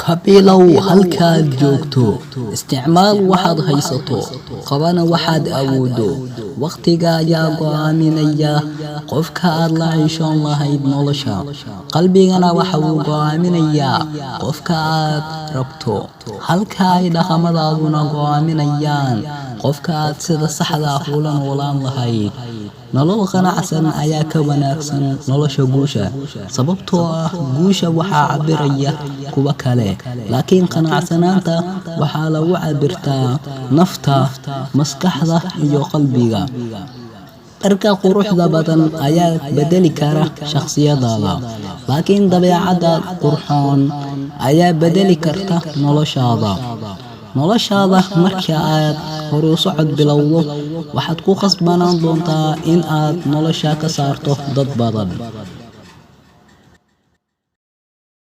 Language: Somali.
kabilow halkaad joogto isticmaal waxaad haysato qabana waxaad awoodo waqtiga ayaa go'aaminaya qofka aad la ciishoon lahayd nolosha qalbigana waxa uu go'aaminayaa qofka aad rabto halka ay dhaqamadaaduna go'aaminayaan qofka aad sida saxda ah ula noolaan lahayd nolol qanacsan ayaa ka wanaagsan nolosha guusha sababtoo ah guusha waxaa cabiraya kuwa kale laakiin qanacsanaanta waxaa lagu cabirtaa nafta maskaxda iyo qalbiga dharka quruxda badan ayaa bedeli kara shakhsiyadaada laakiin dabeecadda qurxoon ayaa bedeli karta noloshaada marka aad horu socod bilowdo waxaad ku qasbanaan doontaa in aad nolosha ka saarto dad badan